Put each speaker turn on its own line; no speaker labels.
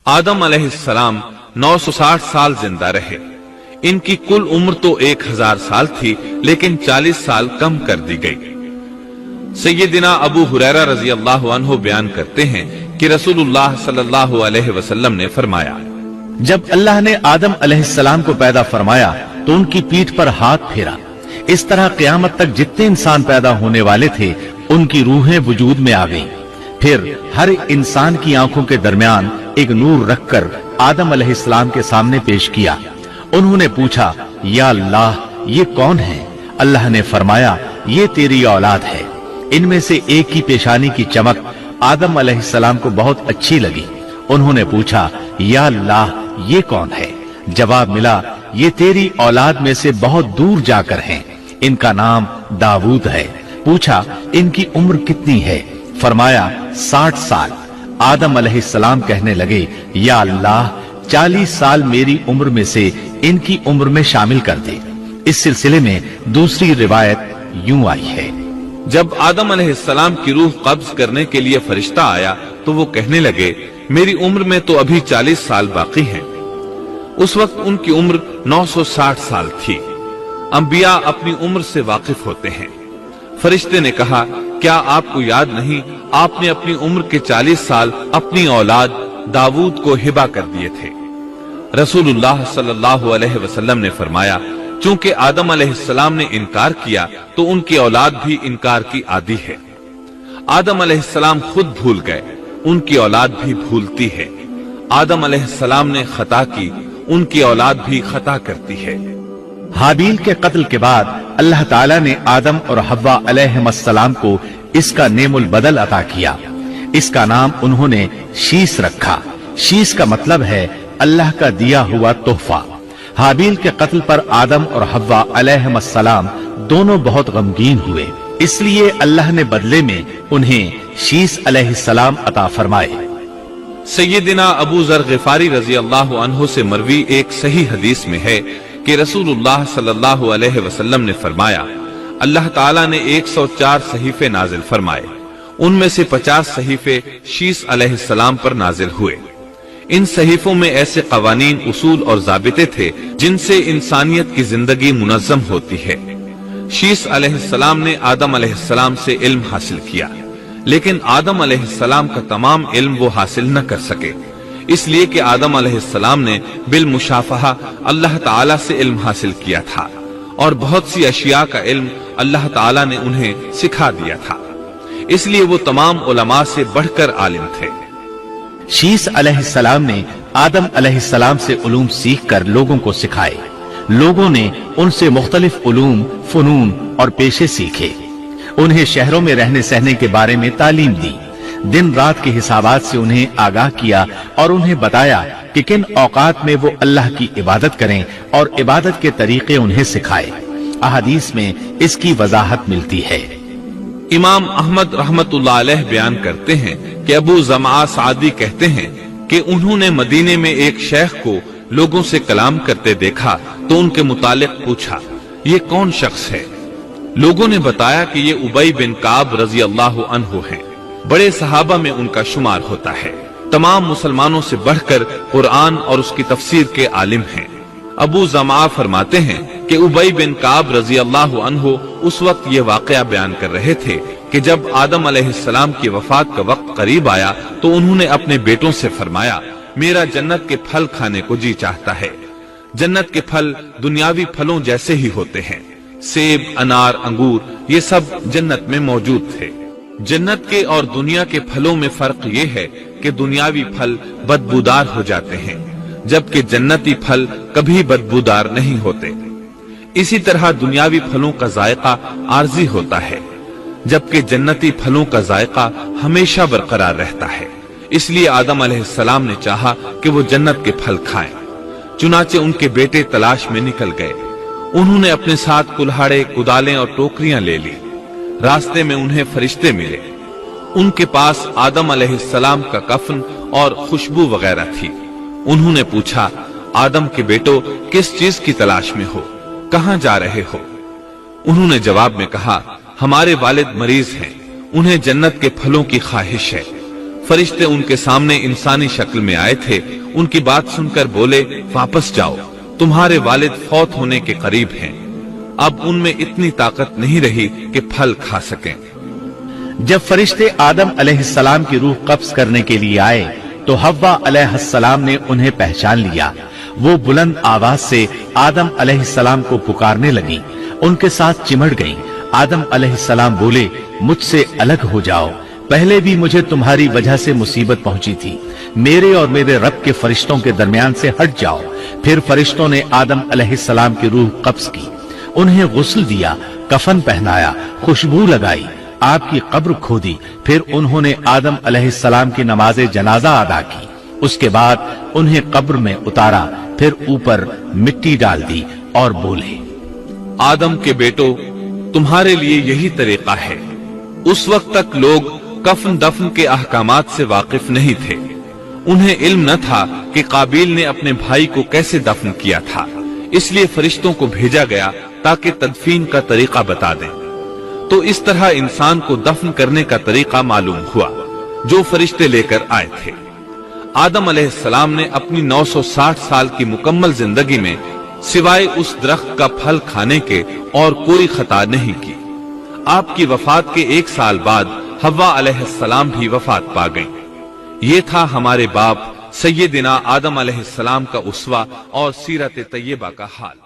आदम अलैहिस्सलाम 960 साल जिंदा रहे। इनकी कुल उम्र तो 1000 साल थी, लेकिन 40 साल कम कर दी गई। सैयदना अबू हुरैरा रजी अल्लाह अन्हु बयान करते हैं कि रसूलुल्लाह सल्लल्लाहु अलैहि वसल्लम ने फरमाया,
जब अल्लाह ने आदम अलैहिस्सलाम को पैदा फरमाया तो उनकी पीठ पर हाथ फेरा। इस तरह क़यामत तक जितने इंसान पैदा होने वाले थे उनकी रूहें वजूद में आ गईं। फिर हर इंसान की आंखों के दरमियान एक नूर रखकर आदम अलैहिस्सलाम के सामने पेश किया। उन्होंने पूछा, या अल्लाह, ये कौन है? अल्लाह ने फरमाया, ये तेरी औलाद है। इनमें से एक की पेशानी की चमक आदम अलैहिस्सलाम को बहुत अच्छी लगी। उन्होंने पूछा, या अल्लाह, ये कौन है? जवाब मिला, ये तेरी औलाद में से बहुत दूर जाकर हैं। इनका नाम दाऊद है। पूछा, इनकी उम्र कितनी है? फरमाया, 60 साल। आदम अलैहिस्सलाम कहने लगे, या अल्लाह, 40 साल मेरी उम्र में से इनकी उम्र में शामिल कर दे। इस सिलसिले में दूसरी रिवायत यूं आई है,
जब आदम अलैहिस्सलाम की रूह कब्ज करने के लिए फरिश्ता आया तो वो कहने लगे, मेरी उम्र में तो अभी 40 साल बाकी हैं। उस वक्त उनकी उम्र 960 साल थी। अंबिया अपनी उम्र से वाकिफ होते हैं। फरिश्ते ने कहा, क्या आपको याद नहीं, आपने अपनी उम्र के 40 साल अपनी औलाद दाऊद को हिबा कर दिए थे। रसूलुल्लाह सल्लल्लाहु अलैहि वसल्लम ने फरमाया, चूंकि आदम अलैहिस्सलाम ने इनकार किया तो उनकी औलाद भी इनकार की आदी है। आदम अलैहिस्सलाम खुद भूल गए, उनकी औलाद भी भूलती है। आदम अलैहिस्सलाम ने खता की, उनकी औलाद भी खता करती है।
हाबील के कत्ल के बाद अल्लाह ताला ने आदम और हव्वा अलैहिस्सलाम को इसका नेमुल बदल अता किया। इसका नाम उन्होंने शीस रखा। शीस का मतलब है अल्लाह का दिया हुआ तोहफा। हाबील के कत्ल पर आदम और हव्वा अलैहिस्सलाम दोनों बहुत गमगीन हुए, इसलिए अल्लाह ने बदले में उन्हें शीस अलैहिस्सलाम अता फरमाए।
सैयदना अबू जर गिफारी रजी अल्लाह अन्हु से मरवी एक सही हदीस में है कि रसूलुल्लाह सल्लल्लाहु अलैहि वसल्लम ने फरमाया, अल्लाह ताला ने 104 सहीफे नाजिल फरमाए। उनमें से 50 सहीफे शीस अलैहिस्सलाम पर नाजिल हुए। इन सहीफों में ऐसे कवानीन, उसूल और ज़ाबिते थे जिनसे इंसानियत की जिंदगी मुनज़्ज़म होती है। शीस अलैहिस्सलाम ने आदम अलैहिस्सलाम से इल्म हासिल किया, लेकिन आदम अलैहिस्सलाम का तमाम इल्म वो हासिल न कर सके, इसलिए कि आदम अलैहिस्सलाम ने बिल मुशाफहा अल्लाह ताला से इल्म हासिल किया था और बहुत सी अशिया का इल्म अल्लाह ताला ने उन्हें सिखा दिया था। इसलिए वो तमाम उलमा से बढ़कर आलिम थे।
शीस अलैहिस्सलाम ने आदम अलैहिस्सलाम से उलूम सीख कर लोगों को सिखाए। लोगों ने उनसे मुख्तलिफ उलूम, फनून और पेशे सीखे। उन्हें शहरों में रहने सहने के बारे में तालीम दी। दिन रात के हिसाबात से उन्हें आगाह किया और उन्हें बताया कि किन औकात में वो अल्लाह की इबादत करें और इबादत के तरीके उन्हें सिखाए। अहादीस में इसकी वजाहत मिलती है।
इमाम अहमद रहमतुल्लाह अलैह बयान करते हैं कि अबू जमा सादी कहते हैं कि उन्होंने मदीने में एक शेख को लोगों से कलाम करते देखा तो उनके मुतालिक पूछा, ये कौन शख्स है? लोगों ने बताया कि ये उबई बिन काब रजी अल्लाह अन्हु हैं। बड़े सहाबा में उनका शुमार होता है। तमाम मुसलमानों से बढ़कर कुरान और उसकी तफसीर के आलिम हैं। अबू जमा फरमाते हैं कि उबई बिन काब रजी अल्लाह अन्हु उस वक्त ये वाकया बयान कर रहे थे कि जब आदम अलैहिस्सलाम की वफात का वक्त करीब आया तो उन्होंने अपने बेटों से फरमाया, मेरा जन्नत के फल खाने को जी चाहता है। जन्नत के फल दुनियावी फलों जैसे ही होते हैं। सेब, अनार, अंगूर, ये सब जन्नत में मौजूद थे। जन्नत के और दुनिया के फलों में फर्क ये है कि दुनियावी फल बदबूदार हो जाते हैं, जबकि जन्नती फल कभी बदबूदार नहीं होते। इसी तरह दुनियावी फलों का जायका आर्जी होता है, जबकि जन्नती फलों का जायका हमेशा बरकरार रहता है। इसलिए आदम अलैहिस्सलाम ने चाहा कि वो जन्नत के फल खाएं। चुनाचे उनके बेटे तलाश में निकल गए। उन्होंने अपने साथ कुल्हाड़े, कुदालें और टोकरियां ले ली। रास्ते में उन्हें फरिश्ते मिले। उनके पास आदम अलैहिस्सलाम का कफन और खुशबू वगैरह थी। उन्होंने पूछा, आदम के बेटो, किस चीज की तलाश में हो? कहां जा रहे हो? उन्होंने जवाब में कहा, हमारे वालिद मरीज हैं, उन्हें जन्नत के फलों की ख्वाहिश है। फरिश्ते उनके सामने इंसानी शक्ल में आए थे। उनकी बात सुनकर बोले, वापस जाओ, तुम्हारे वालिद फौत होने के करीब हैं। अब उनमें इतनी ताकत नहीं रही कि फल खा सकें।
जब फरिश्ते आदम अलैहिस्सलाम की रूह कब्ज करने के लिए आए तो हव्वा अलैहिस्सलाम ने उन्हें पहचान लिया। वो बुलंद आवाज से आदम अलैहिस्सलाम को पुकारने लगी, उनके साथ चिमड़ गईं। आदम अलैहिस्सलाम बोले, मुझसे अलग हो जाओ, पहले भी मुझे तुम्हारी वजह से मुसीबत पहुंची थी। मेरे और मेरे रब के फरिश्तों के दरमियान से हट जाओ। फिर फरिश्तों ने आदम अलैहिस्सलाम की रूह कब्ज की, उन्हें गुस्ल दिया, कफन पहनाया, खुशबू लगाई, आपकी कब्र खोदी। फिर उन्होंने आदम अलैहिस्सलाम की नमाज़े जनाजा अदा की। उसके बाद उन्हें कब्र में उतारा, फिर ऊपर मिट्टी डाल दी और बोले,
आदम के बेटो, तुम्हारे लिए यही तरीका है। उस वक्त तक लोग कफन दफन के अहकामात से वाकिफ नहीं थे। उन्हें इल्म न था कि काबिल ने अपने भाई को कैसे दफन किया था। इसलिए फरिश्तों को भेजा गया ताकि तदफीन का तरीका बता दें। तो इस तरह इंसान को दफन करने का तरीका मालूम हुआ जो फरिश्ते लेकर आए थे। आदम अलैहिस्सलाम ने अपनी 960 साल की मुकम्मल जिंदगी में सिवाय उस दरख्त का फल खाने के और कोई खता नहीं की। आपकी वफात के 1 साल बाद हव्वा अलैहिस्सलाम भी वफात पा गईं। ये था हमारे बाप सैयदिना आदम अलैहिस्सलाम का उसवा और सीरत तैयबा का हाल।